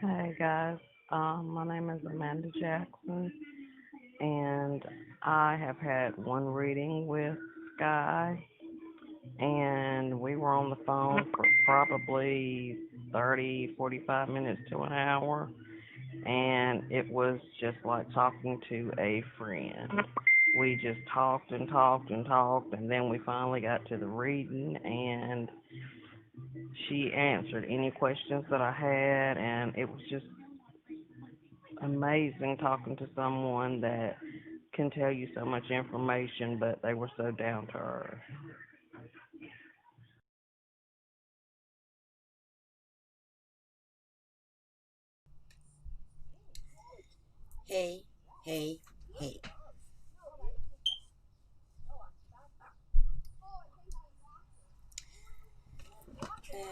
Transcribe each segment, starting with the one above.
Hey guys, my name is Amanda Jackson, and I have had one reading with Sky, and we were on the phone for probably 30, 45 minutes to an hour, and it was just like talking to a friend. We just talked and talked and talked, and then we finally got to the reading, and she answered any questions that I had, and it was just amazing talking to someone that can tell you so much information, but they were so down to earth. Hey, hey, hey.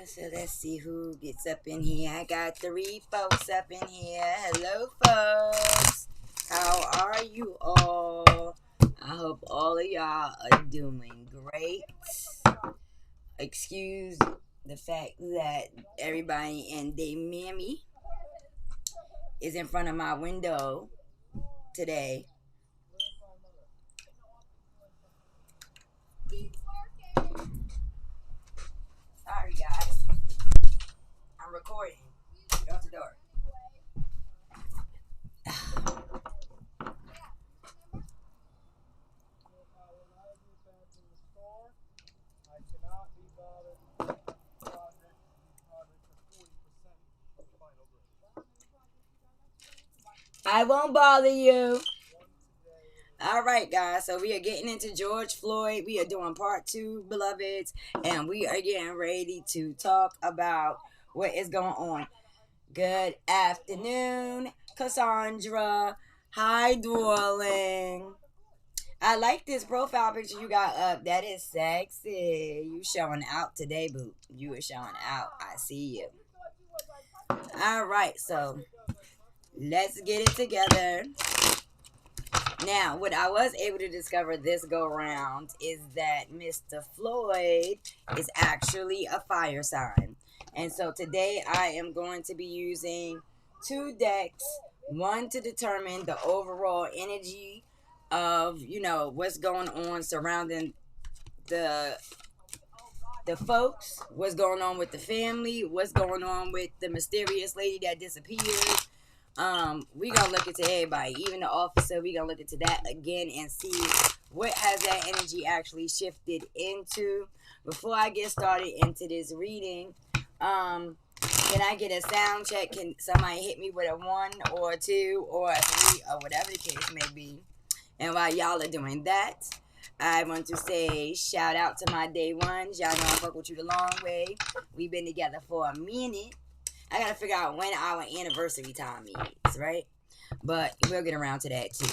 So let's see who gets up in here. I got three folks up in here. Hello, folks. How are you all? I hope all of y'all are doing great. Excuse the fact that everybody and their mammy is in front of my window today. Sorry, guys. I'm recording. Get out the door. I won't bother you. All right, guys. So we are getting into George Floyd. We are doing part two, beloveds, and we are getting ready to talk about what is going on. Good afternoon, Cassandra. Hi, darling. I like this profile picture you got up. That is sexy. You showing out today, boo. You are showing out. I see you. All right, so let's get it together. Now, what I was able to discover this go round is that Mr. Floyd is actually a fire sign. And so today I am going to be using two decks, one to determine the overall energy of, what's going on surrounding the folks, what's going on with the family, what's going on with the mysterious lady that disappeared. We gonna look into everybody, even the officer. We gonna look into that again and see what has that energy actually shifted into. Before I get started into this reading, can I get a sound check? Can somebody hit me with a 1 or a 2 or a 3 or whatever the case may be? And while y'all are doing that, I want to say shout out to my day ones. Y'all know I fuck with you the long way. We've been together for a minute. I gotta figure out when our anniversary time is, right? But we'll get around to that too.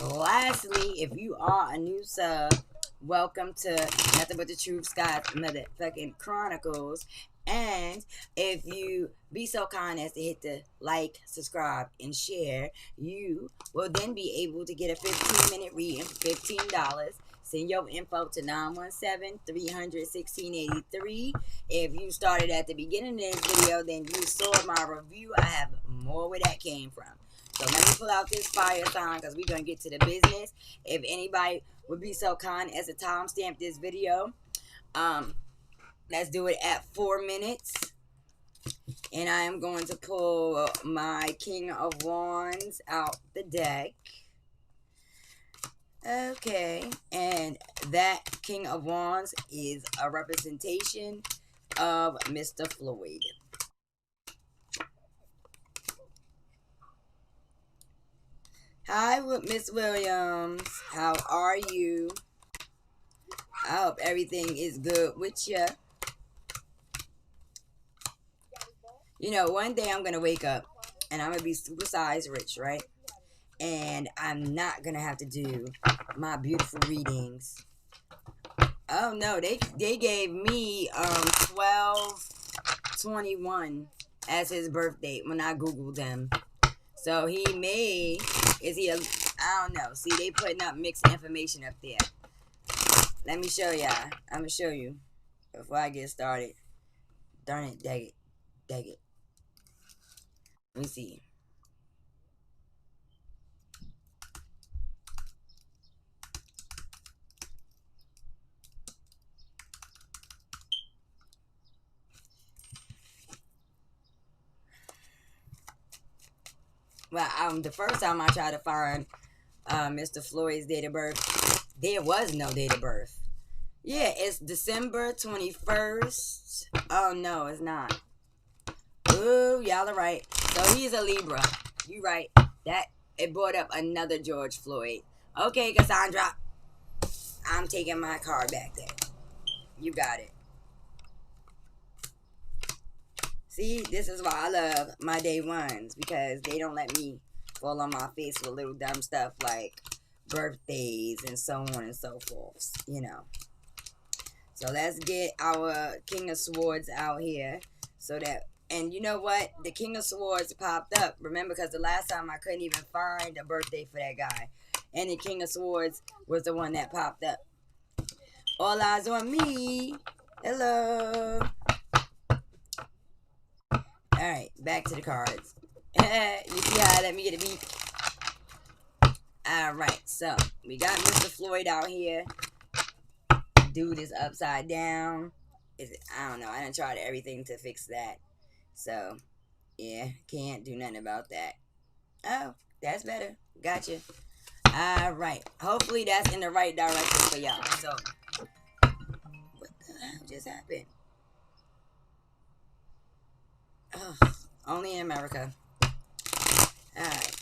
Lastly, if you are a new sub, welcome to Nothing But the Truth Scott's Motherfucking Chronicles. And if you be so kind as to hit the like, subscribe, and share, you will then be able to get a 15-minute reading for $15. Send your info to 917-300-1683. If you started at the beginning of this video, then you saw my review. I have more where that came from. So let me pull out this fire sign because we're going to get to the business. If anybody would be so kind as to timestamp this video, let's do it at 4 minutes. And I am going to pull my King of Wands out the deck. Okay, and that King of Wands is a representation of Mr. Floyd. Hi, Miss Williams. How are you? I hope everything is good with you. One day I'm going to wake up and I'm going to be super size rich, right? And I'm not going to have to do my beautiful readings. Oh no, they gave me 12/21 as his birth date when I googled him. So I don't know. See, they putting up mixed information up there. Let me show y'all. I'm gonna show you before I get started. Darn it, dag it. Let me see. Well, the first time I tried to find Mr. Floyd's date of birth, there was no date of birth. Yeah, it's December 21st. Oh, no, it's not. Ooh, y'all are right. So he's a Libra. You right. That it brought up another George Floyd. Okay, Cassandra. I'm taking my card back there. You got it. See, this is why I love my day ones, because they don't let me fall on my face with little dumb stuff like birthdays and so on and so forth, you know. So let's get our King of Swords out here so that, and you know what? The King of Swords popped up. Remember, because the last time I couldn't even find a birthday for that guy. And the King of Swords was the one that popped up. All eyes on me. Hello. Alright, back to the cards. You see how I let me get a beat? Alright, so we got Mr. Floyd out here. Dude is upside down. I don't know. I done tried everything to fix that. So, yeah, can't do nothing about that. Oh, that's better. Gotcha. Alright. Hopefully that's in the right direction for y'all. So, what the hell just happened? Oh, only in America. Alright.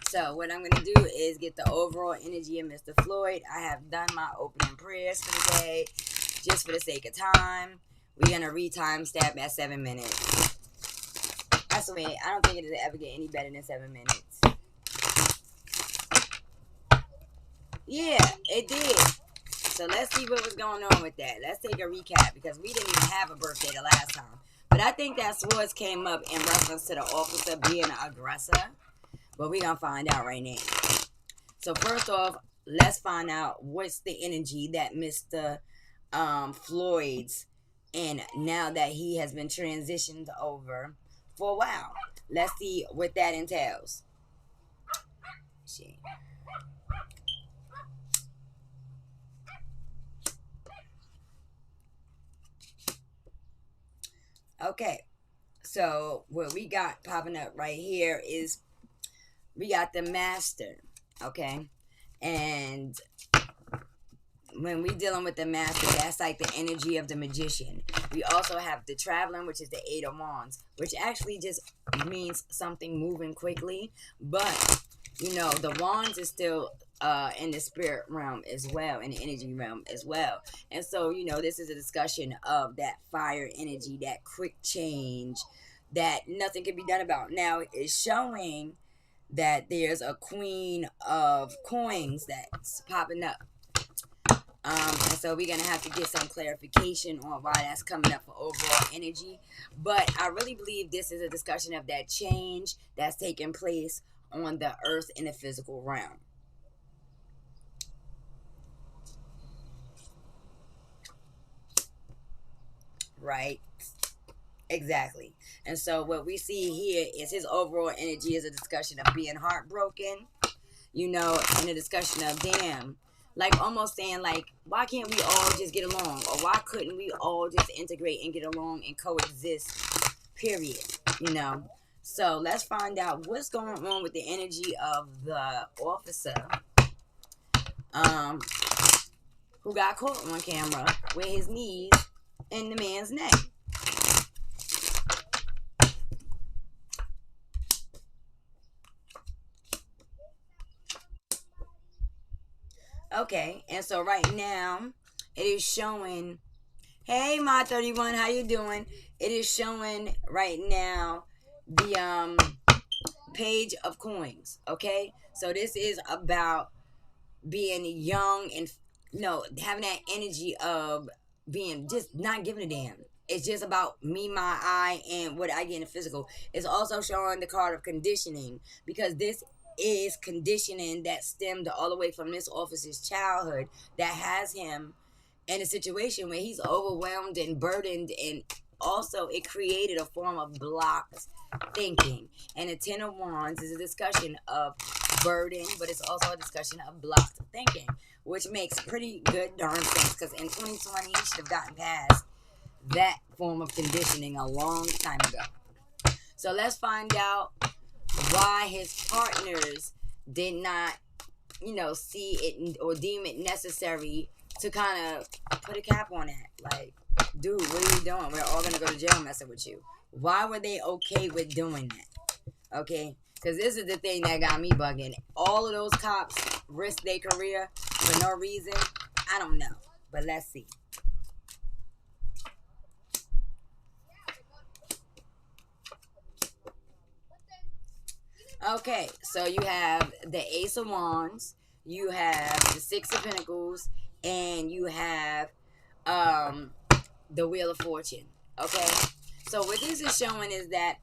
So what I'm going to do is get the overall energy of Mr. Floyd. I have done my opening prayers for the day. Just for the sake of time, we're going to re-time stamp at 7 minutes. I swear, I don't think it'll ever get any better than 7 minutes. Yeah, it did. So let's see what was going on with that. Let's take a recap, because we didn't even have a birthday the last time. But I think that swords came up in reference to the officer being an aggressor. But we're going to find out right now. So first off, let's find out what's the energy that Mr. Floyd's in now that he has been transitioned over for a while. Let's see what that entails. Shit. Okay. So what we got popping up right here is we got the master, okay? And when we dealing with the master, that's like the energy of the magician. We also have the traveling, which is the 8 of wands, which actually just means something moving quickly. But, you know, the wands is still in the spirit realm as well, in the energy realm as well. And so, you know, this is a discussion of that fire energy, that quick change that nothing can be done about. Now, it's showing that there's a queen of coins that's popping up. And so we're gonna have to get some clarification on why that's coming up for overall energy. But I really believe this is a discussion of that change that's taking place on the earth in the physical realm. Right? Exactly. And so what we see here is his overall energy is a discussion of being heartbroken, you know, and a discussion of damn, like almost saying like, why can't we all just get along, or why couldn't we all just integrate and get along and coexist, period, you know. So let's find out what's going on with the energy of the officer who got caught on camera with his knees in the man's neck. Okay, and so right now it is showing, hey my 31, how you doing? It is showing right now the page of coins, okay? So this is about being young and no, having that energy of being just not giving a damn. It's just about me, my eye, and what I get in the physical. It's also showing the card of conditioning, because this is conditioning that stemmed all the way from this officer's childhood that has him in a situation where he's overwhelmed and burdened and also it created a form of blocked thinking. And the Ten of Wands is a discussion of burden, but it's also a discussion of blocked thinking, which makes pretty good darn sense, because in 2020 you should have gotten past that form of conditioning a long time ago. So let's find out why his partners did not, see it or deem it necessary to kind of put a cap on that. Like, dude, what are you doing? We're all gonna go to jail messing with you. Why were they okay with doing that? Okay, because this is the thing that got me bugging. All of those cops risk their career for no reason. I don't know, but let's see. Okay, so you have the Ace of Wands, you have the Six of Pentacles, and you have the Wheel of Fortune. Okay, so what this is showing is that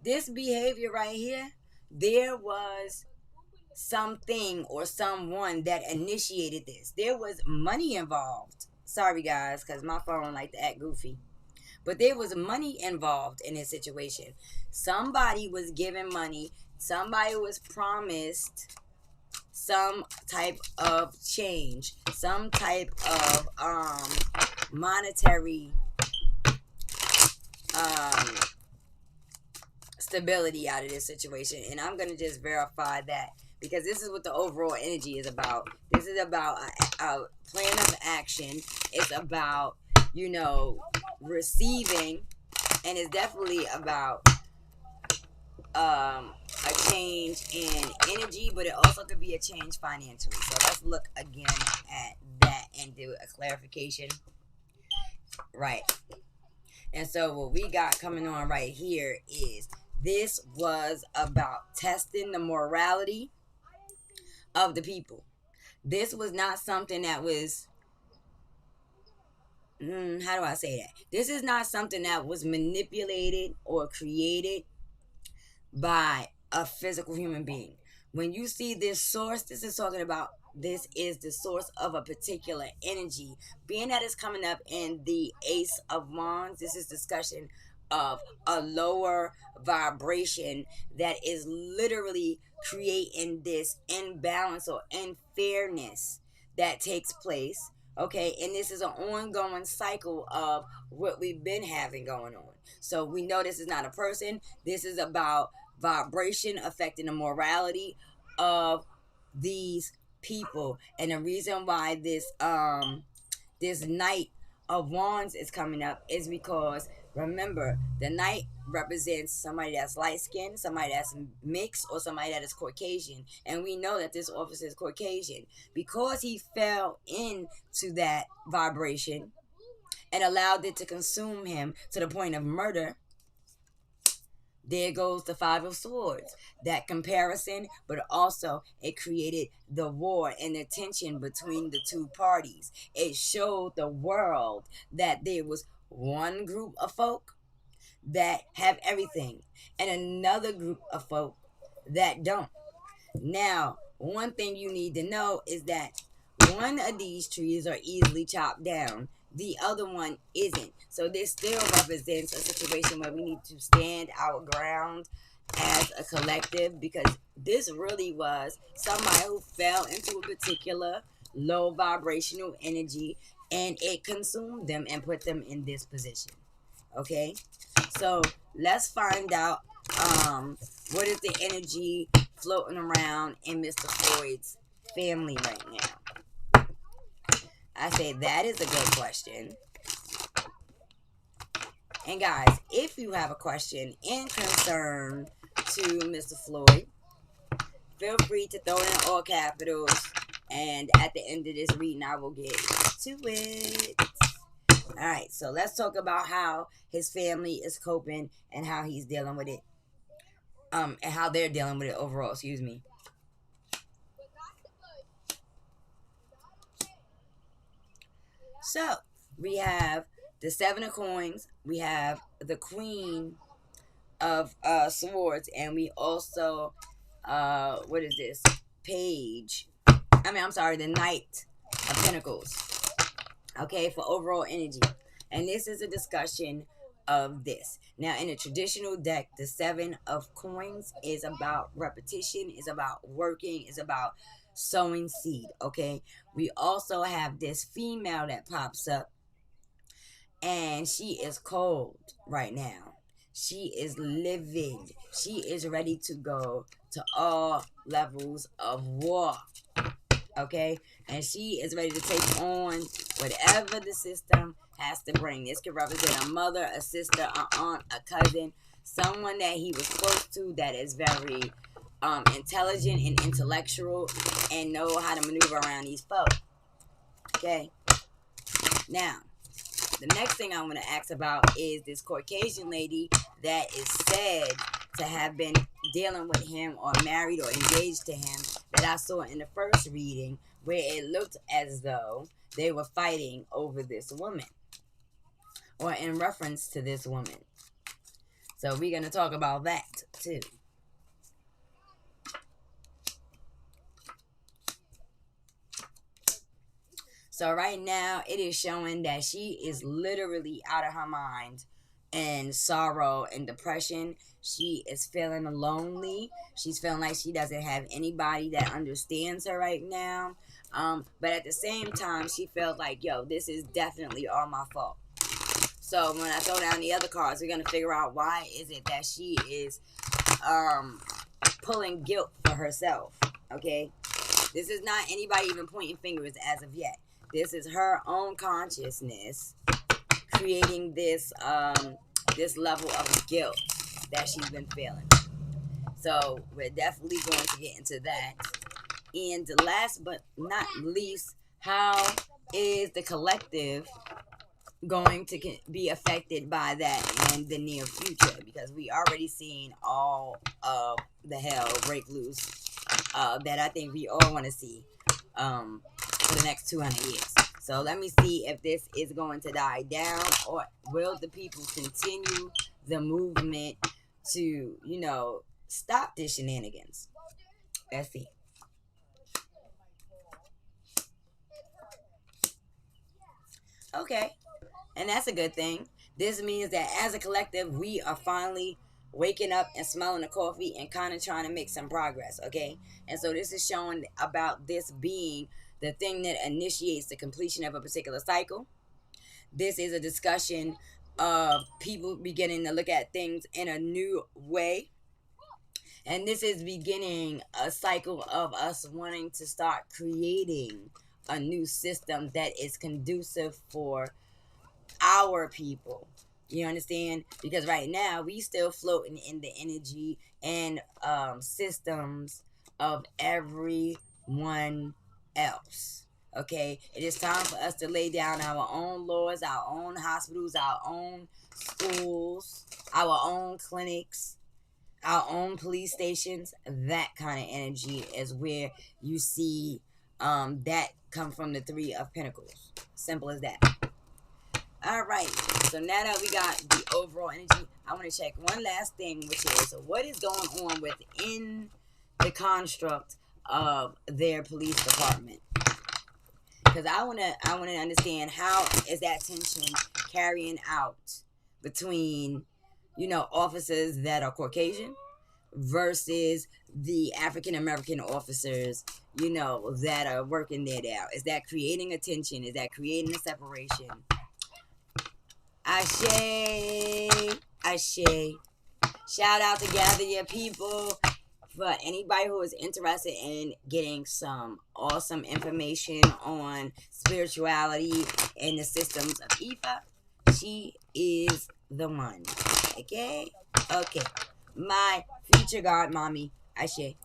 this behavior right here, there was something or someone that initiated this. There was money involved. Sorry guys, because my phone like to act goofy. But there was money involved in this situation. Somebody was given money. Somebody was promised some type of change, some type of monetary stability out of this situation. And I'm going to just verify that, because this is what the overall energy is about. This is about a plan of action. It's about, receiving, and it's definitely about a change in energy, but it also could be a change financially. So let's look again at that and do a clarification. Right. And so what we got coming on right here is this was about testing the morality of the people. This was not something that was, how do I say that? This is not something that was manipulated or created by a physical human being. When you see this source, this is talking about, this is the source of a particular energy. Being that it's coming up in the Ace of Wands, this is discussion of a lower vibration that is literally creating this imbalance or unfairness that takes place. Okay, and this is an ongoing cycle of what we've been having going on. So we know this is not a person. This is about vibration affecting the morality of these people. And the reason why this Knight of Wands is coming up is because, remember, the Knight represents somebody that's light skinned, somebody that's mixed, or somebody that is Caucasian. And we know that this officer is Caucasian because he fell into that vibration and allowed it to consume him to the point of murder. There goes the Five of Swords. That comparison, but also it created the war and the tension between the two parties. It showed the world that there was one group of folk that have everything and another group of folk that don't. Now, one thing you need to know is that one of these trees are easily chopped down, the other one isn't. So this still represents a situation where we need to stand our ground as a collective, because this really was somebody who fell into a particular low vibrational energy and it consumed them and put them in this position. Okay, so let's find out what is the energy floating around in Mr. Floyd's family right now. I say that is a good question. And guys, if you have a question in concern to Mr. Floyd, feel free to throw in all capitals, and at the end of this reading I will get to it. Alright, so let's talk about how his family is coping and how he's dealing with it. And how they're dealing with it overall, excuse me. So, we have the Seven of Coins, we have the Queen of Swords, and we also, what is this? The Knight of Pentacles. Okay, for overall energy. And this is a discussion of this. Now, in a traditional deck, the 7 of coins is about repetition, is about working, is about sowing seed. Okay. We also have this female that pops up, and she is cold right now. She is livid. She is ready to go to all levels of war. Okay, and she is ready to take on whatever the system has to bring. This could represent a mother, a sister, an aunt, a cousin, someone that he was close to that is very intelligent and intellectual and know how to maneuver around these folks. Okay, now the next thing I want to ask about is this Caucasian lady that is said to have been dealing with him or married or engaged to him, that I saw in the first reading, where it looked as though they were fighting over this woman or in reference to this woman. So we're going to talk about that too. So right now it is showing that she is literally out of her mind in sorrow and depression. She is feeling lonely. She's feeling like she doesn't have anybody that understands her right now. But at the same time, she felt like, yo, this is definitely all my fault. So when I throw down the other cards, we're gonna figure out why is it that she is pulling guilt for herself. Okay, this is not anybody even pointing fingers as of yet. This is her own consciousness creating this this level of guilt that she's been feeling. So we're definitely going to get into that. And last but not least, how is the collective going to be affected by that in the near future? Because we already seen all of the hell break loose that I think we all want to see for the next 200 years. So let me see if this is going to die down, or will the people continue the movement to, you know, stop this shenanigans. Let's see. Okay, and that's a good thing. This means that as a collective, we are finally waking up and smelling the coffee and kind of trying to make some progress. Okay, and so this is showing about this being the thing that initiates the completion of a particular cycle. This is a discussion of people beginning to look at things in a new way. And this is beginning a cycle of us wanting to start creating a new system that is conducive for our people. You understand? Because right now we still floating in the energy and systems of everyone else. Okay, it is time for us to lay down our own laws, our own hospitals, our own schools, our own clinics, our own police stations. That kind of energy is where you see that come from the 3 of Pentacles. Simple as that. All right, so now that we got the overall energy, I want to check one last thing, which is what is going on within the construct of their police department. Because I want to understand how is that tension carrying out between, you know, officers that are Caucasian versus the African American officers, you know, that are working there now. Is that creating a tension? Is that creating a separation? Ashe, Ashe. Shout out to Gather Your People. For anybody who is interested in getting some awesome information on spirituality and the systems of Ifa, she is the one. Okay? Okay. My future god mommy, Ashe.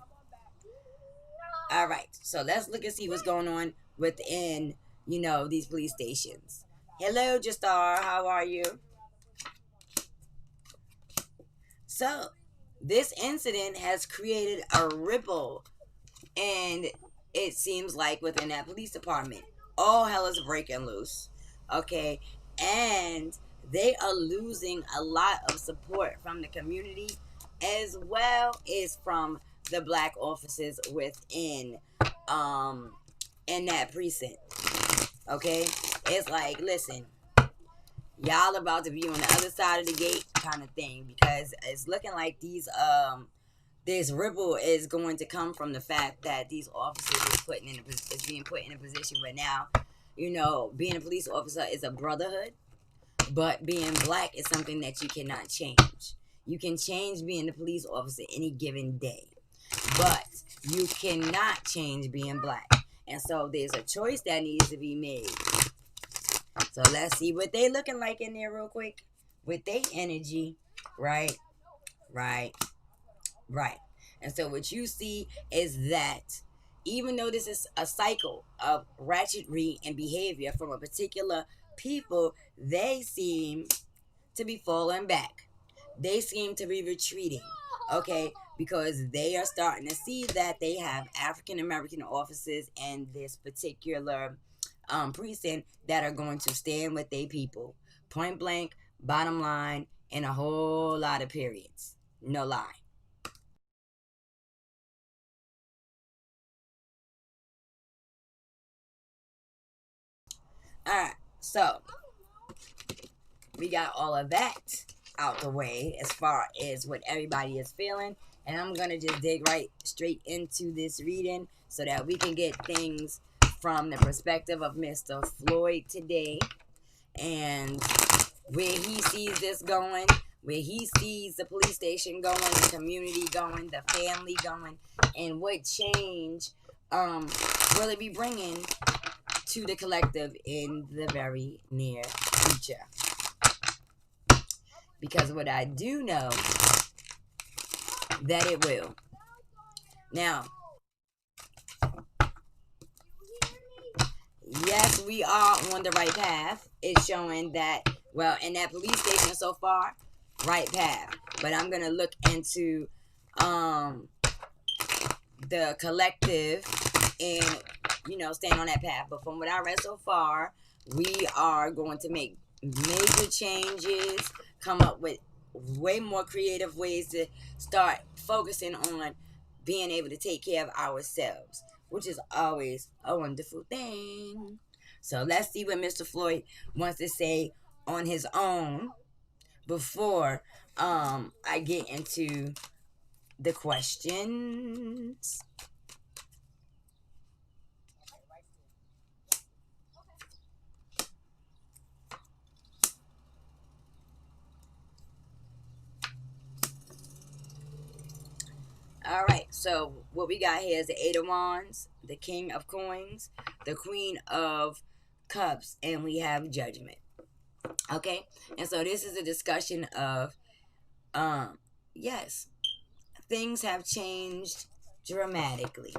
Alright, so let's look and see what's going on within, you know, these police stations. Hello, Jastar, how are you? So, this incident has created a ripple, and it seems like within that police department, all hell is breaking loose. Okay, and they are losing a lot of support from the community as well as from the black officers within in that precinct. Okay, it's like, listen, Y'all about to be on the other side of the gate kind of thing, because it's looking like this ripple is going to come from the fact that these officers is being put in a position where now, being a police officer is a brotherhood, but being black is something that you cannot change. You can change being a police officer any given day, but you cannot change being black. And so there's a choice that needs to be made. So let's see what they looking like in there real quick with their energy. Right, right, right. And so what you see is that even though this is a cycle of ratchetry and behavior from a particular people, they seem to be falling back. They seem to be retreating, okay? Because they are starting to see that they have African American officers in this particular precinct that are going to stand with their people. Point blank, bottom line, and a whole lot of periods. No lie. Alright, so we got all of that out the way as far as what everybody is feeling. And I'm going to just dig right straight into this reading so that we can get things from the perspective of Mr. Floyd today and where he sees this going, where he sees the police station going, the community going, the family going, and what change will it be bringing to the collective in the very near future. Because what I do know that it will. Now, yes, we are on the right path. It's showing that, well, in that police station so far, right path. But I'm going to look into the collective and, staying on that path. But from what I read so far, we are going to make major changes, come up with way more creative ways to start focusing on being able to take care of ourselves, which is always a wonderful thing. So let's see what Mr. Floyd wants to say on his own before I get into the questions. All right, so what we got here is the Eight of Wands, the King of Coins, the Queen of Cups, and we have Judgment. Okay, and so this is a discussion of, yes, things have changed dramatically,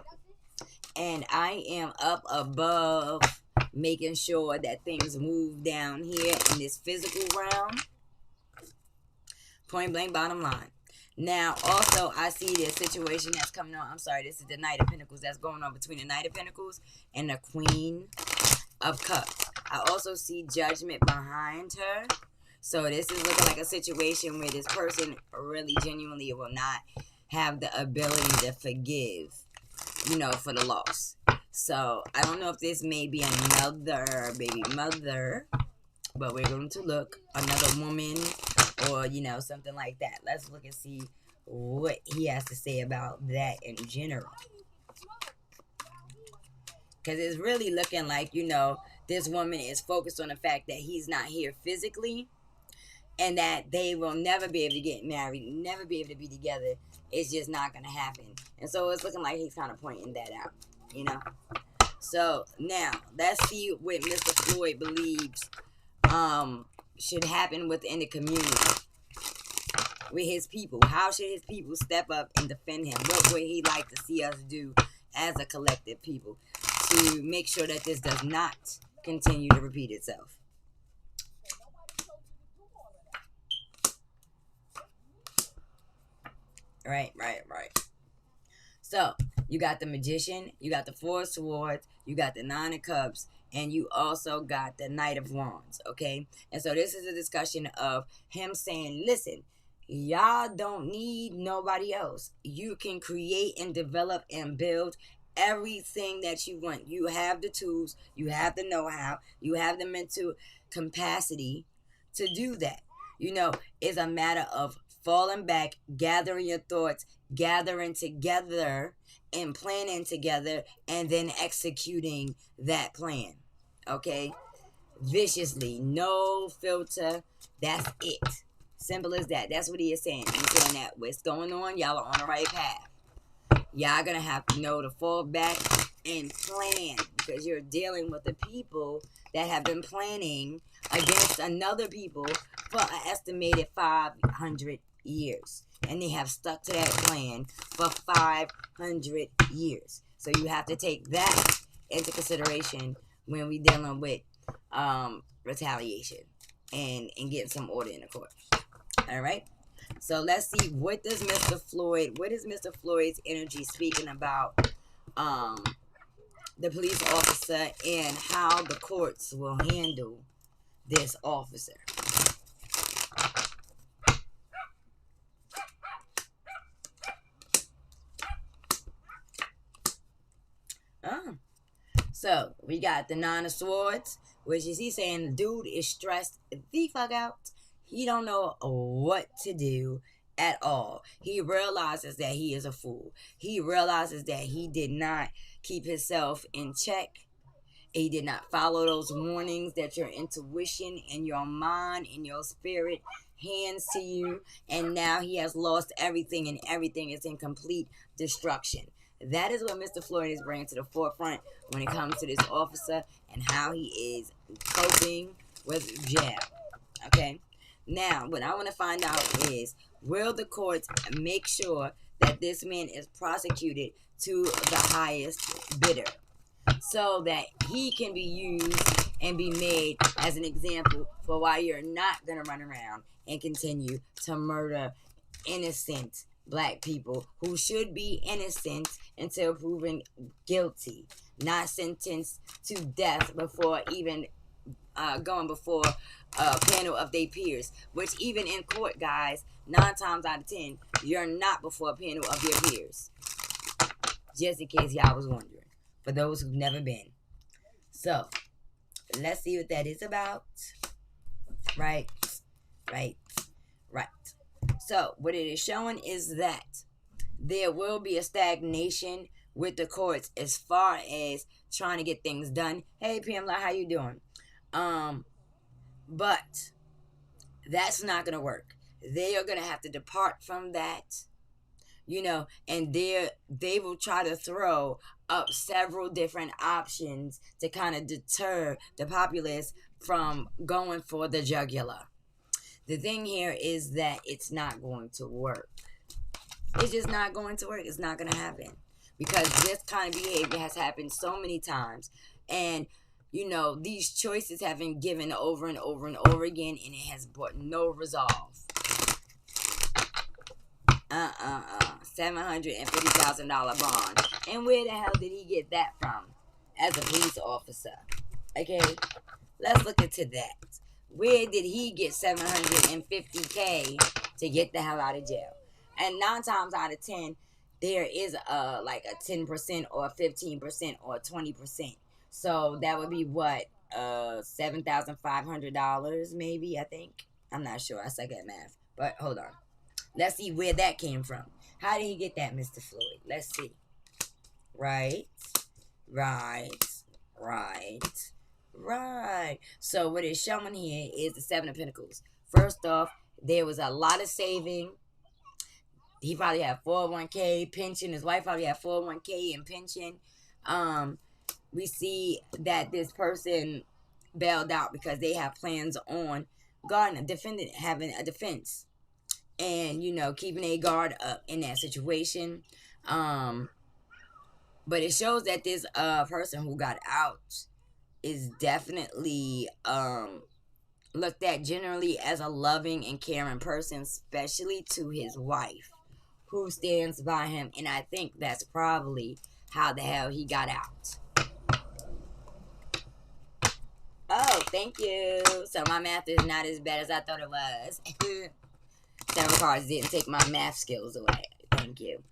and I am up above making sure that things move down here in this physical realm. Point blank, bottom line. Now, also, I see this situation that's coming on. I'm sorry, this is the Knight of Pentacles that's going on between the Knight of Pentacles and the Queen of Cups. I also see Judgment behind her. So this is looking like a situation where this person really genuinely will not have the ability to forgive, for the loss. So I don't know if this may be another baby mother, but we're going to look, another woman, or something like that. Let's look and see what he has to say about that in general, because it's really looking like this woman is focused on the fact that he's not here physically, and that they will never be able to get married, never be able to be together. It's just not going to happen. And so it's looking like he's kind of pointing that out, So now let's see what Mr. Floyd believes should happen within the community with his people. How should his people step up and defend him? What would he like to see us do as a collective people to make sure that this does not continue to repeat itself? Right. So you got the Magician, you got the Four of Swords, you got the Nine of Cups, and you also got the Knight of Wands, okay? And so this is a discussion of him saying, listen, y'all don't need nobody else. You can create and develop and build everything that you want. You have the tools, you have the know-how, you have the mental capacity to do that. It's a matter of falling back, gathering your thoughts, gathering together, and planning together, and then executing that plan. Okay? Viciously, no filter. That's it. Simple as that. That's what he is saying. He's saying that what's going on, y'all are on the right path. Y'all gonna have to know to fall back and plan, because you're dealing with the people that have been planning against another people for an estimated 500 years. And they have stuck to that plan for 500 years. So you have to take that into consideration when we dealing with retaliation and getting some order in the court. All right. So let's see, what is Mr. Floyd's energy speaking about the police officer and how the courts will handle this officer. So we got the Nine of Swords, which is he saying the dude is stressed the fuck out. He don't know what to do at all. He realizes that he is a fool. He realizes that he did not keep himself in check. He did not follow those warnings that your intuition and your mind and your spirit hands to you. And now he has lost everything, and everything is in complete destruction. That is what Mr. Floyd is bringing to the forefront when it comes to this officer and how he is coping with jail. Okay? Now, what I want to find out is, will the courts make sure that this man is prosecuted to the highest bidder so that he can be used and be made as an example for why you're not going to run around and continue to murder innocent black people who should be innocent until proven guilty, not sentenced to death before even going before a panel of their peers, which even in court, guys, 9 times out of 10, you're not before a panel of your peers. Just in case y'all was wondering, for those who've never been. So, let's see what that is about. Right. So, what it is showing is that there will be a stagnation with the courts as far as trying to get things done. Hey, Pamela, how you doing? But that's not going to work. They are going to have to depart from that, and they will try to throw up several different options to kind of deter the populace from going for the jugular. The thing here is that it's not going to work. It's just not going to work. It's not going to happen, because this kind of behavior has happened so many times, and these choices have been given over and over and over again, and it has brought no resolve. $750,000 bond. And where the hell did he get that from as a police officer? Okay, let's look into that. Where did he get $750K to get the hell out of jail? And 9 times out of 10, there is like a 10% or 15% or 20%. So that would be what, $7,500 maybe, I think. I'm not sure. I suck at math. But hold on. Let's see where that came from. How did he get that, Mr. Floyd? Let's see. Right. So what it's showing here is the 7 of Pentacles. First off, there was a lot of saving. He probably had 401k, pension. His wife probably had 401k and pension. We see that this person bailed out because they have plans on guarding a defendant, having a defense, and keeping a guard up in that situation. But it shows that this person who got out is definitely looked at generally as a loving and caring person, especially to his wife, who stands by him. And I think that's probably how the hell he got out. Oh, thank you. So my math is not as bad as I thought it was. 7 cards didn't take my math skills away. Thank you.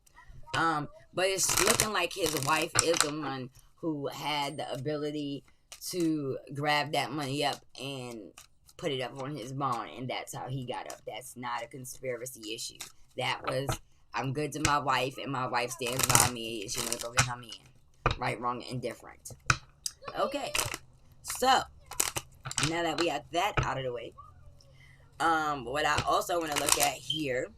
But it's looking like his wife is the one who had the ability to grab that money up and put it up on his bond, and that's how he got up. That's not a conspiracy issue. That was, I'm good to my wife, and my wife stands by me, and she want to go get her man. Right, wrong, indifferent. Okay, so now that we got that out of the way, what I also want to look at here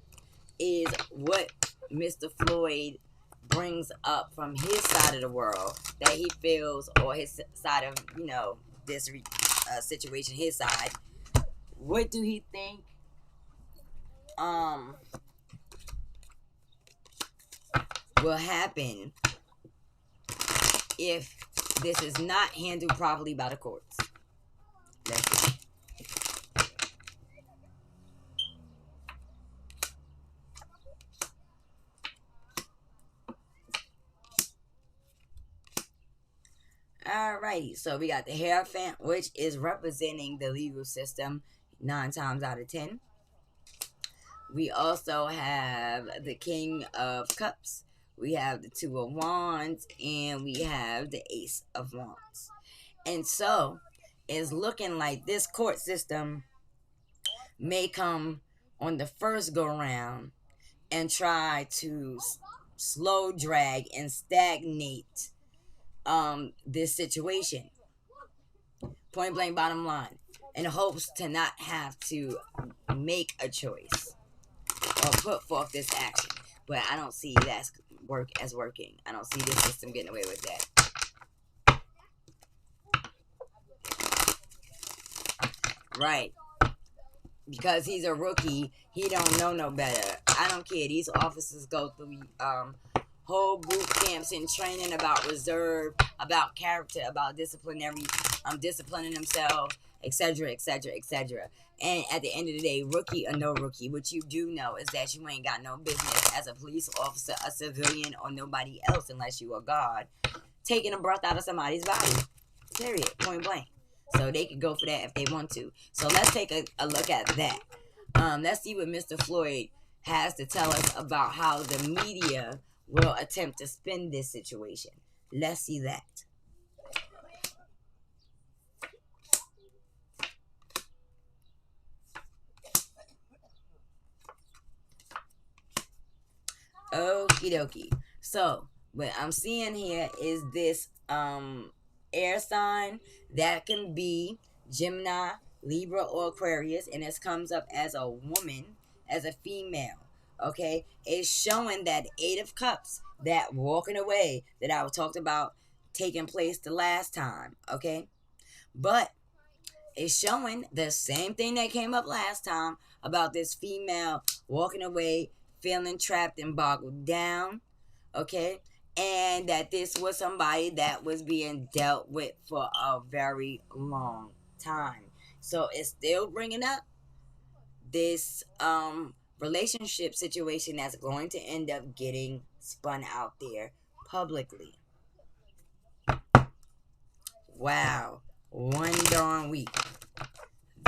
is what Mr. Floyd brings up from his side of the world that he feels, or his side of, this situation, his side. What do he think will happen if this is not handled properly by the courts? Let's see. Alrighty, so we got the Hierophant, which is representing the legal system 9 times out of 10. We also have the King of Cups. We have the Two of Wands, and we have the Ace of Wands. And so, it's looking like this court system may come on the first go-round and try to slow drag and stagnate this situation. Point blank, bottom line, in hopes to not have to make a choice or put forth this action. But I don't see that working. I don't see this system getting away with that. Right. Because he's a rookie, he don't know no better. I don't care. These officers go through whole boot camps and training about reserve, about character, about disciplining themselves, etc., etc., etc. And at the end of the day, rookie or no rookie, what you do know is that you ain't got no business as a police officer, a civilian, or nobody else, unless you are God, taking a breath out of somebody's body. Period. Point blank. So they could go for that if they want to. So let's take a look at that. Let's see what Mr. Floyd has to tell us about how the media will attempt to spin this situation. Let's see that. Okie dokie. So what I'm seeing here is this air sign that can be Gemini, Libra, or Aquarius, and this comes up as a woman, as a female. Okay, it's showing that 8 of Cups, that walking away that I talked about taking place the last time. Okay, but it's showing the same thing that came up last time about this female walking away, feeling trapped and boggled down. Okay, and that this was somebody that was being dealt with for a very long time. So it's still bringing up this relationship situation that's going to end up getting spun out there publicly. Wow, one darn week.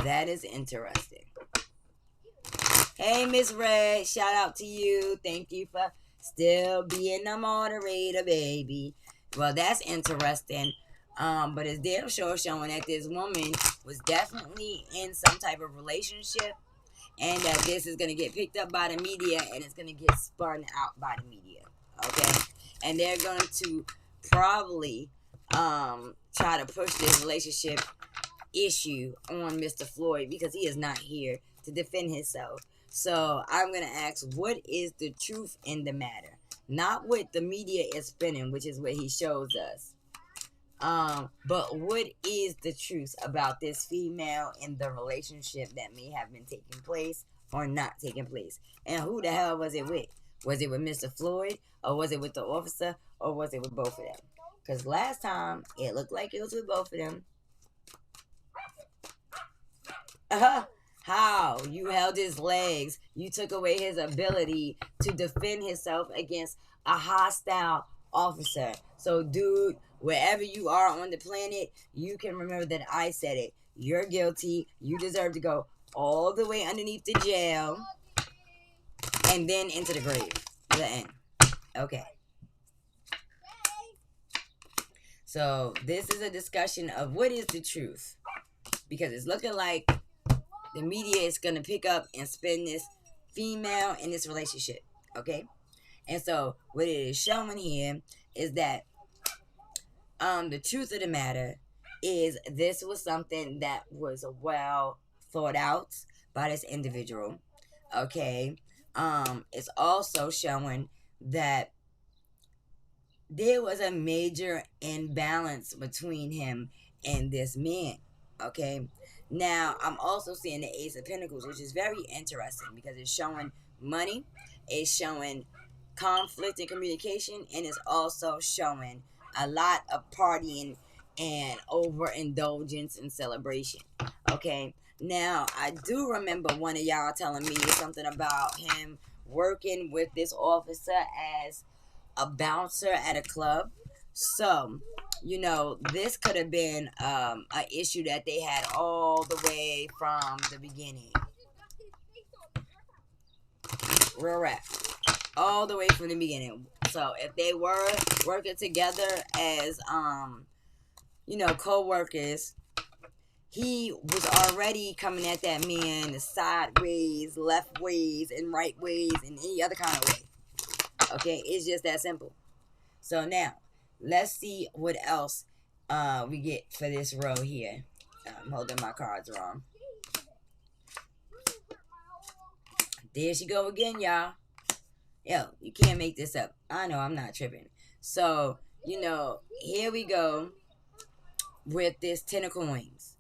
That is interesting. Hey, Miss Red, shout out to you. Thank you for still being a moderator, baby. Well, that's interesting. But it's damn sure showing that this woman was definitely in some type of relationship, and that this is gonna get picked up by the media, and it's gonna get spun out by the media. Okay, and they're going to probably try to push this relationship issue on Mr. Floyd because he is not here to defend himself. So I'm going to ask, what is the truth in the matter? Not what the media is spinning, which is what he shows us. But what is the truth about this female in the relationship that may have been taking place or not taking place? And who the hell was it with? Was it with Mr. Floyd, or was it with the officer, or was it with both of them? Because last time, it looked like it was with both of them. How? You held his legs. You took away his ability to defend himself against a hostile officer. So, dude, wherever you are on the planet, you can remember that I said it. You're guilty. You deserve to go all the way underneath the jail and then into the grave. The end. Okay. So, this is a discussion of what is the truth. Because it's looking like the media is going to pick up and spin this female in this relationship. Okay? And so what it is showing here is that the truth of the matter is this was something that was well thought out by this individual. Okay? It's also showing that there was a major imbalance between him and this man. Okay? Now, I'm also seeing the Ace of Pentacles, which is very interesting because it's showing money, it's showing conflict and communication, and it's also showing a lot of partying and overindulgence and celebration. Okay? Now, I do remember one of y'all telling me something about him working with this officer as a bouncer at a club. So, this could have been an issue that they had all the way from the beginning. Real rap. All the way from the beginning. So, if they were working together as, co-workers, he was already coming at that man sideways, left ways, and right ways, and any other kind of way. Okay, it's just that simple. So now, let's see what else we get for this row here. I'm holding my cards wrong. There she go again, y'all. Yo, you can't make this up. I know, I'm not tripping. So, here we go with this 10 of coins.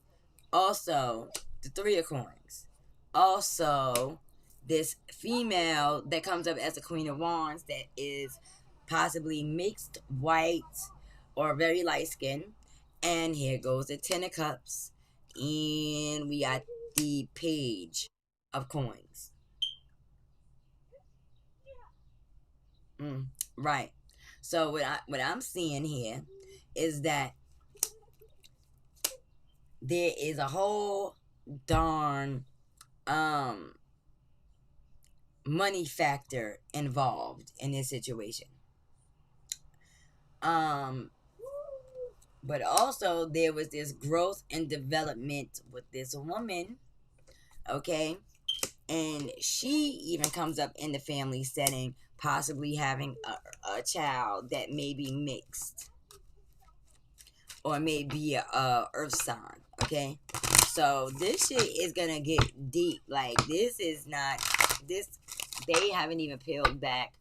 Also, the 3 of coins. Also, this female that comes up as the Queen of Wands that is possibly mixed white or very light skin. And here goes the 10 of Cups. And we got the Page of Coins. Right. So what I'm seeing here is that there is a whole darn money factor involved in this situation. But also there was this growth and development with this woman, okay? And she even comes up in the family setting, possibly having a child that may be mixed or may be a earth sign, okay? So this shit is gonna get deep. Like, this is not this. They haven't even peeled back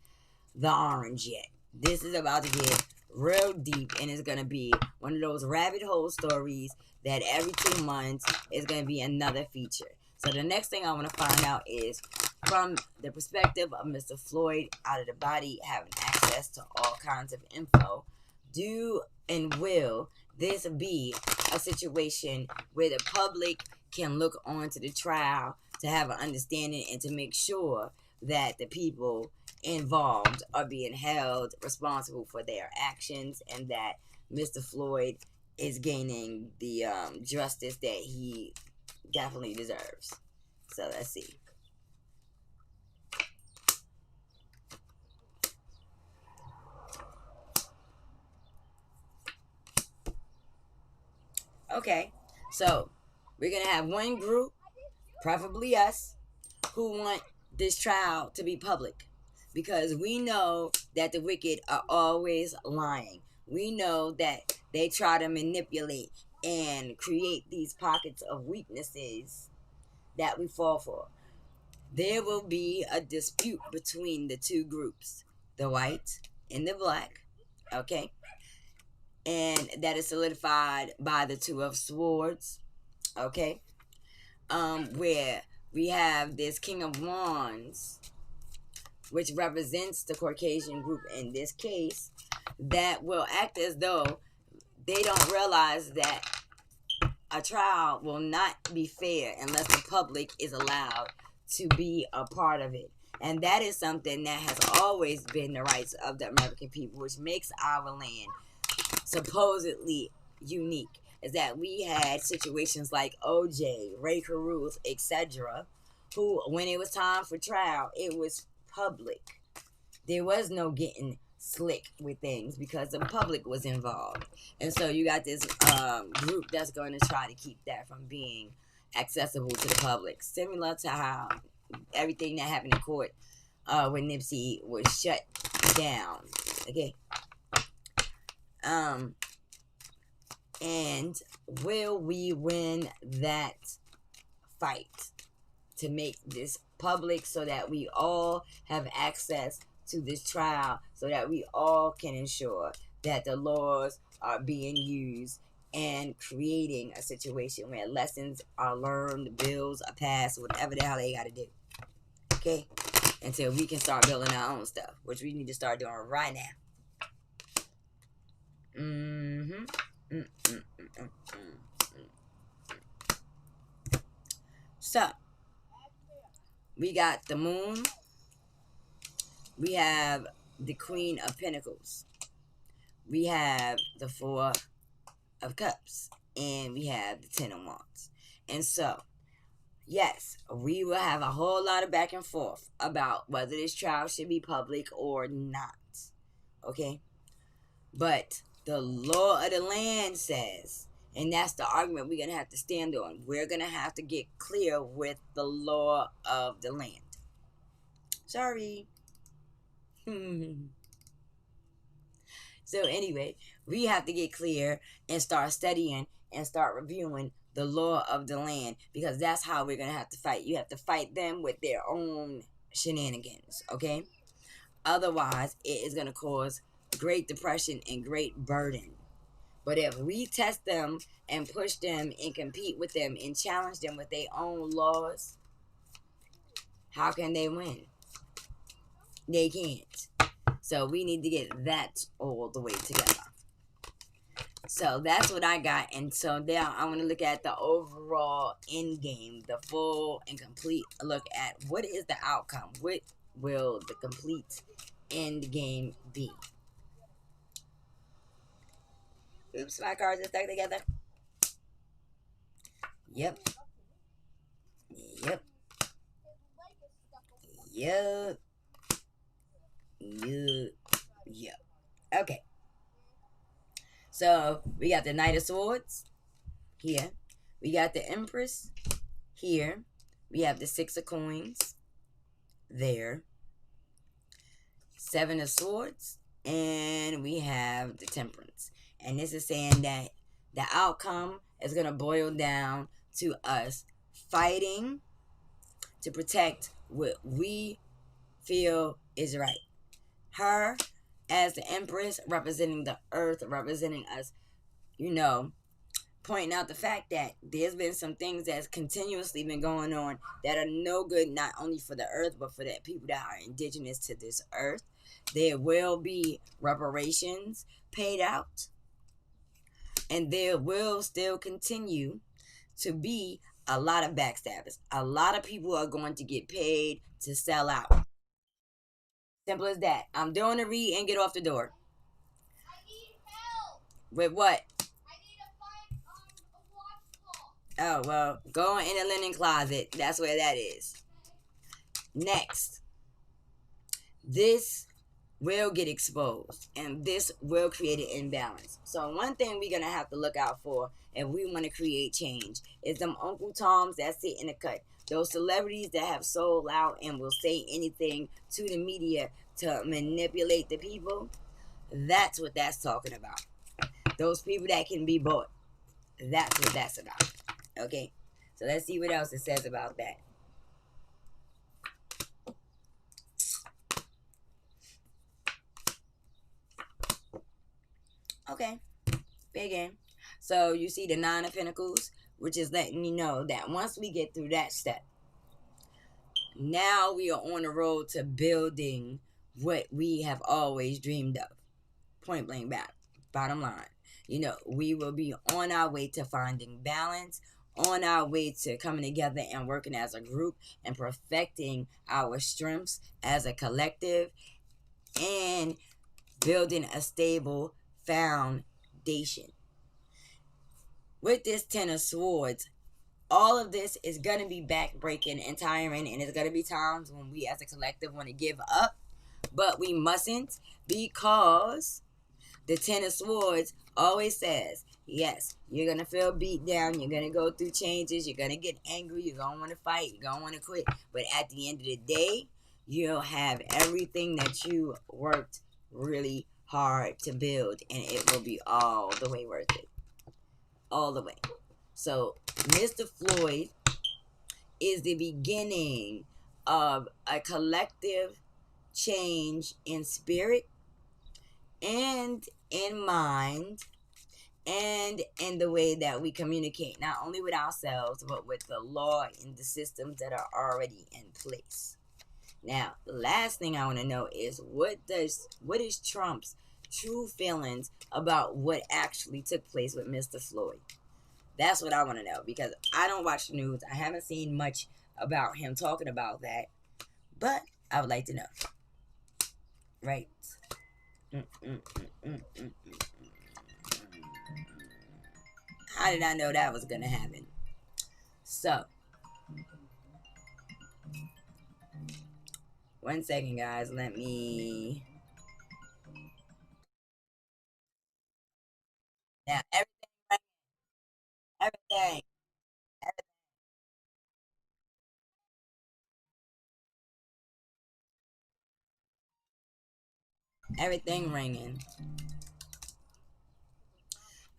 the orange yet. This is about to get real deep, and it's gonna be one of those rabbit hole stories that every 2 months is gonna be another feature. So the next thing I want to find out is from the perspective of Mr. Floyd out of the body, having access to all kinds of info. Do and will this be a situation where the public can look onto the trial to have an understanding and to make sure that the people involved are being held responsible for their actions and that Mr. Floyd is gaining the justice that he definitely deserves. So let's see. Okay, so we're gonna have one group, preferably us, who want this trial to be public, because we know that the wicked are always lying. We know that they try to manipulate and create these pockets of weaknesses that we fall for. There will be a dispute between the two groups, the white and the black, okay? And that is solidified by the 2 of Swords, okay? Where we have this King of Wands, which represents the Caucasian group in this case, that will act as though they don't realize that a trial will not be fair unless the public is allowed to be a part of it. And that is something that has always been the rights of the American people, which makes our land supposedly unique. Is that we had situations like OJ, Ray Caruth, etc., who, when it was time for trial, it was public. There was no getting slick with things because the public was involved. And so you got this group that's going to try to keep that from being accessible to the public, similar to how everything that happened in court when Nipsey was shut down. Okay. And will we win that fight to make this public so that we all have access to this trial, so that we all can ensure that the laws are being used and creating a situation where lessons are learned, bills are passed, whatever the hell they got to do. Okay? Until we can start building our own stuff, which we need to start doing right now. So, we got the moon. We have the Queen of Pentacles. We have the Four of Cups. And we have the Ten of Wands. And so, yes, we will have a whole lot of back and forth about whether this trial should be public or not. Okay? But the law of the land says, and that's the argument we're going to have to stand on. We're going to have to get clear with the law of the land. Sorry. So anyway, we have to get clear and start studying and start reviewing the law of the land, because that's how we're going to have to fight. You have to fight them with their own shenanigans, okay? Otherwise, it is going to cause great depression and great burden. But if we test them and push them and compete with them and challenge them with their own laws, how can they win? They can't. So we need to get that all the way together. So that's what I got. And so now I want to look at the overall end game, the full and complete look at what is the outcome. What will the complete end game be? Oops, my cards are stuck together. Yep. Yep. Yep. Yep. Okay. So we got the Knight of Swords here. We got the Empress here. We have the Six of Coins there. Seven of Swords. And we have the Temperance. And this is saying that the outcome is going to boil down to us fighting to protect what we feel is right. Her, as the Empress, representing the earth, representing us, pointing out the fact that there's been some things that's continuously been going on that are no good, not only for the earth, but for the people that are indigenous to this earth. There will be reparations paid out. And there will still continue to be a lot of backstabbers. A lot of people are going to get paid to sell out. Simple as that. I'm doing a read and get off the door. I need help. With what? I need to find a washcloth. Oh, well, go in the linen closet. That's where that is. Next. This will get exposed, and this will create an imbalance. So one thing we're going to have to look out for if we want to create change is them Uncle Toms that sit in the cut. Those celebrities that have sold out and will say anything to the media to manipulate the people. That's what that's talking about. Those people that can be bought. That's what that's about. Okay? So let's see what else it says about that. Okay, fair game. So you see the Nine of Pentacles, which is letting you know that once we get through that step, now we are on the road to building what we have always dreamed of. Point blank back. Bottom line. We will be on our way to finding balance, on our way to coming together and working as a group and perfecting our strengths as a collective and building a stable foundation. With this Ten of Swords, all of this is going to be back-breaking and tiring, and there's going to be times when we as a collective want to give up, but we mustn't, because the Ten of Swords always says, yes, you're going to feel beat down. You're going to go through changes. You're going to get angry. You're going to want to fight. You're going to want to quit. But at the end of the day, you'll have everything that you worked really hard to build, and it will be all the way worth it. All the way. So, Mr. Floyd is the beginning of a collective change in spirit and in mind and in the way that we communicate, not only with ourselves, but with the law and the systems that are already in place. Now, the last thing I want to know is what is Trump's true feelings about what actually took place with Mr. Floyd? That's what I want to know, because I don't watch the news. I haven't seen much about him talking about that, but I would like to know. Right. How did I know that was going to happen? So, 1 second, guys. Let me... Now, everything, everything ringing.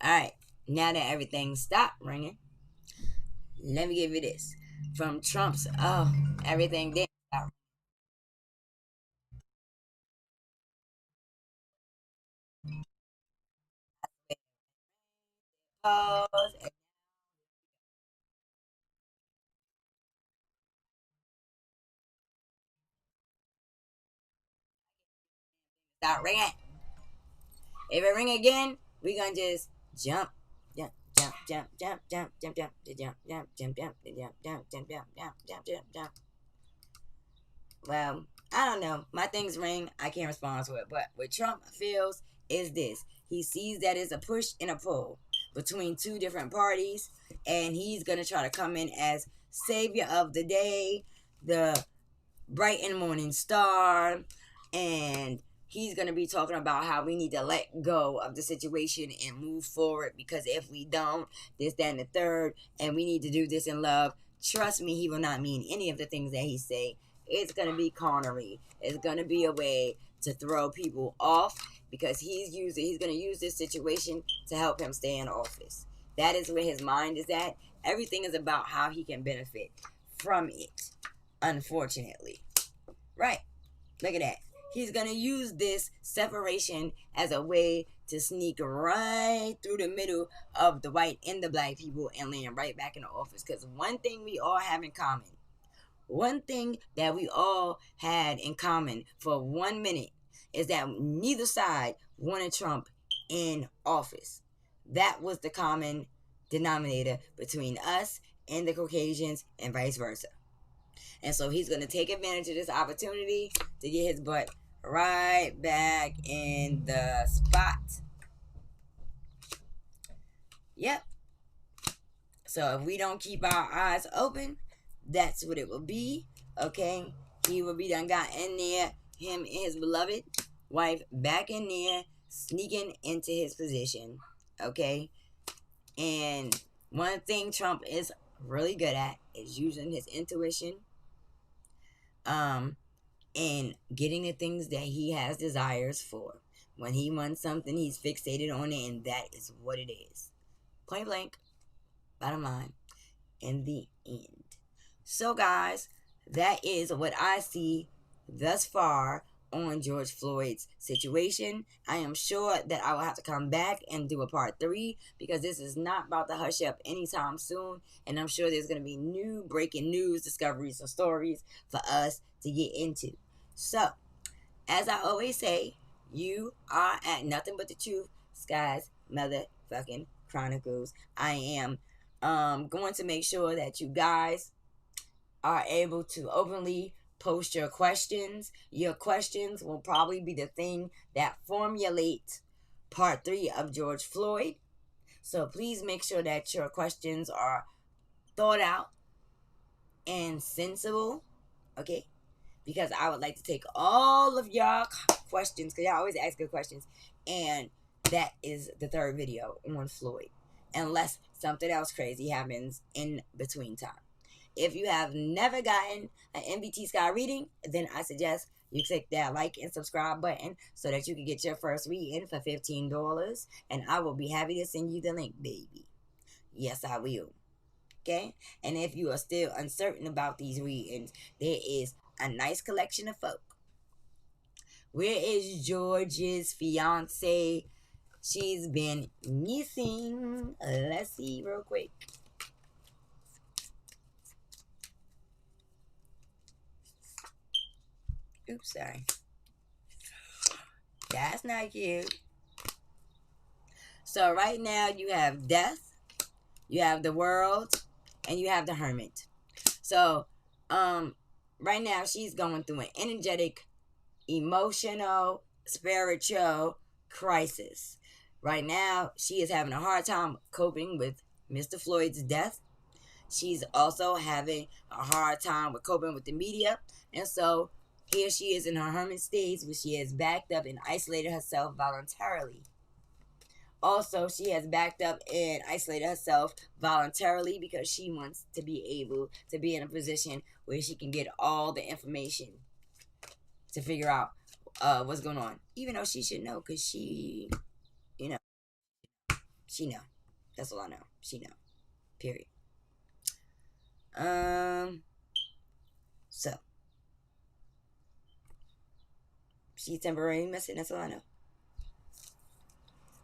All right. Now that everything stopped ringing, let me give you this. From Trump's, everything didn't stop. Pause and stop ringing. If it ring again, we're gonna just jump, jump, jump, jump, jump, jump, jump, jump, jump, jump, jump, jump, jump, jump, jump, jump, jump, jump, jump, jump. Well, I don't know. My things ring. I can't respond to it. But what Trump feels is this: he sees that it's a push and a pull between two different parties, and he's gonna try to come in as savior of the day, the bright and morning star, and he's going to be talking about how we need to let go of the situation and move forward, because if we don't, this, that, and the third, and we need to do this in love. Trust me, he will not mean any of the things that he say. It's going to be cornery. It's going to be a way to throw people off, because he's going to use this situation to help him stay in office. That is where his mind is at. Everything is about how he can benefit from it, unfortunately. Right. Look at that. He's going to use this separation as a way to sneak right through the middle of the white and the black people and land right back in the office. Because one thing we all have in common, one thing that we all had in common for 1 minute, is that neither side wanted Trump in office. That was the common denominator between us and the Caucasians, and vice versa. And so he's going to take advantage of this opportunity to get his butt right back in the spot. Yep. So if we don't keep our eyes open, that's what it will be. Okay. He will be done got in there, him and his beloved wife back in there, sneaking into his position. Okay. And one thing Trump is really good at is using his intuition. And getting the things that he has desires for. When he wants something, he's fixated on it, and that is what it is. Point blank, bottom line, in the end. So, guys, that is what I see thus far on George Floyd's situation. I am sure that I will have to come back and do a part 3, because this is not about to hush up anytime soon, and I'm sure there's going to be new breaking news, discoveries, and stories for us to get into. So, as I always say, you are at Nothing But the Truth, Sky's motherfucking Chronicles. I am going to make sure that you guys are able to openly post your questions. Your questions will probably be the thing that formulate part 3 of George Floyd. So please make sure that your questions are thought out and sensible, okay? Because I would like to take all of y'all questions, because y'all always ask good questions, and that is the third video on Floyd, unless something else crazy happens in between time. If you have never gotten an MBT Sky reading, then I suggest you click that like and subscribe button so that you can get your first reading for $15. And I will be happy to send you the link, baby. Yes, I will. Okay? And if you are still uncertain about these readings, there is a nice collection of folk. Where is George's fiance? She's been missing. Let's see real quick. Oops, sorry. That's not cute. So right now you have death, you have the world, and you have the hermit. So right now she's going through an energetic, emotional, spiritual crisis. Right now she is having a hard time coping with Mr. Floyd's death. She's also having a hard time with coping with the media. And so here she is in her hermit stage, where she has backed up and isolated herself voluntarily. Also, she has backed up and isolated herself voluntarily because she wants to be able to be in a position where she can get all the information to figure out what's going on. Even though she should know, because she know. That's all I know. She know. Period. So she's temporarily missing. That's all I know.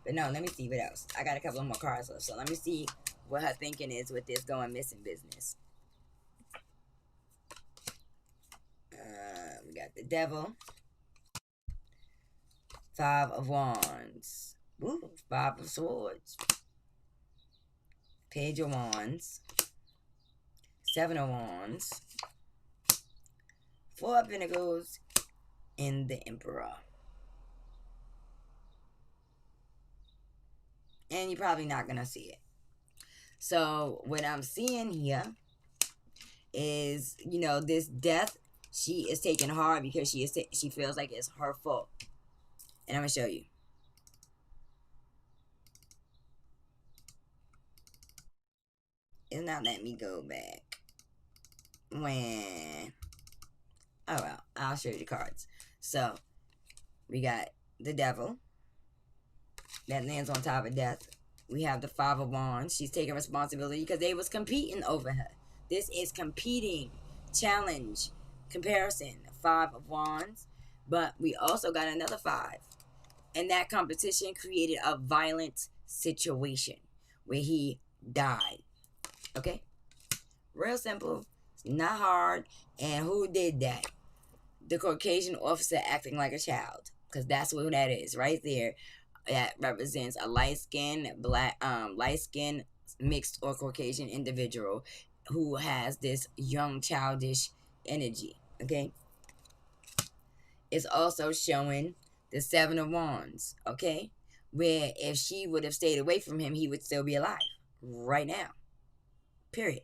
But no, let me see what else. I got a couple of more cards left, so let me see what her thinking is with this going missing business. We got the devil, 5 of Wands, ooh, 5 of Swords, Page of Wands, 7 of Wands, 4 of Pentacles, and the Emperor. And you're probably not gonna see it. So what I'm seeing here is, this death, she is taking hard because she feels like it's her fault. And I'm gonna show you. It's not letting me go back. When? Oh well, I'll show you the cards. So we got the devil that lands on top of death. We have the 5 of Wands. She's taking responsibility because they was competing over her. This is competing, challenge, comparison. 5 of Wands. But we also got another 5. And that competition created a violent situation where he died. Okay? Real simple. It's not hard. And who did that? The Caucasian officer acting like a child. Because that's what that is right there. That represents a light-skinned, light-skinned, mixed or Caucasian individual who has this young, childish energy. Okay? It's also showing the 7 of Wands. Okay? Where if she would have stayed away from him, he would still be alive. Right now. Period.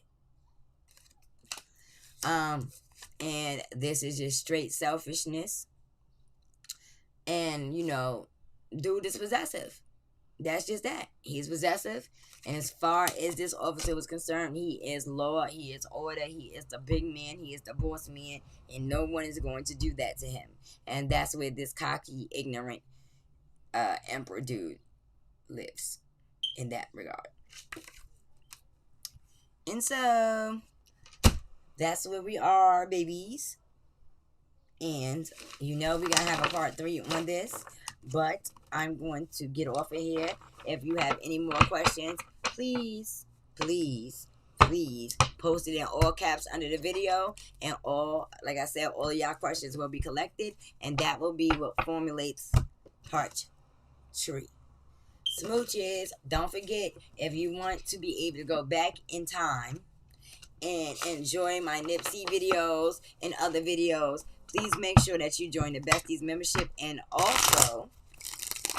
And this is just straight selfishness. And, dude is possessive. That's just that. He's possessive. And as far as this officer was concerned, he is law, he is order, he is the big man, he is the boss man, and no one is going to do that to him. And that's where this cocky, ignorant emperor dude lives in that regard. And so that's where we are, babies. And we're going to have a part 3 on this. But I'm going to get off of here. If you have any more questions, please, please, please post it in all caps under the video. And like I said, all of y'all questions will be collected. And that will be what formulates part 3. Smooches, don't forget, if you want to be able to go back in time and enjoy my Nipsey videos and other videos, please make sure that you join the Besties membership. And also,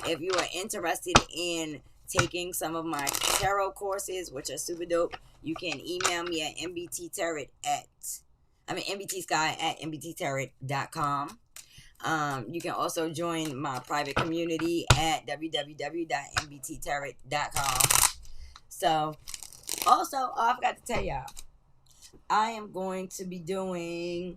if you are interested in taking some of my tarot courses, which are super dope, you can email me at mbtsky@mbttarot.com. You can also join my private community at www.mbtterror.com. So, also, I forgot to tell y'all, I am going to be doing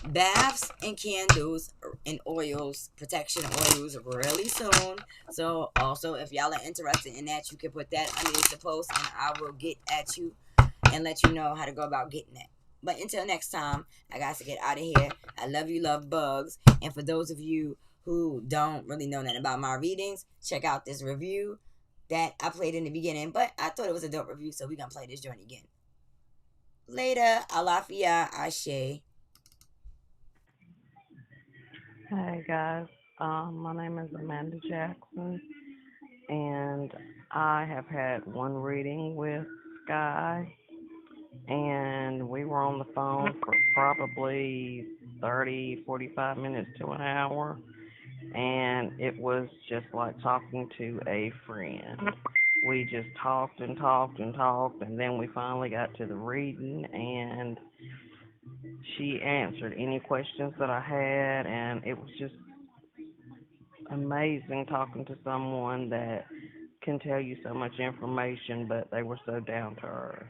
baths and candles and oils, protection oils, really soon. So, also, if y'all are interested in that, you can put that underneath the post, and I will get at you and let you know how to go about getting that. But until next time, I got to get out of here. I love you, love bugs. And for those of you who don't really know nothing about my readings, check out this review that I played in the beginning. But I thought it was a dope review, so we're going to play this joint again. Later, Alafia Ashe. Hey guys, my name is Amanda Jackson, and I have had one reading with Sky, and we were on the phone for probably 30, 45 minutes to an hour, and it was just like talking to a friend. We just talked and talked and talked, and then we finally got to the reading, and she answered any questions that I had, and it was just amazing talking to someone that can tell you so much information, but they were so down to earth.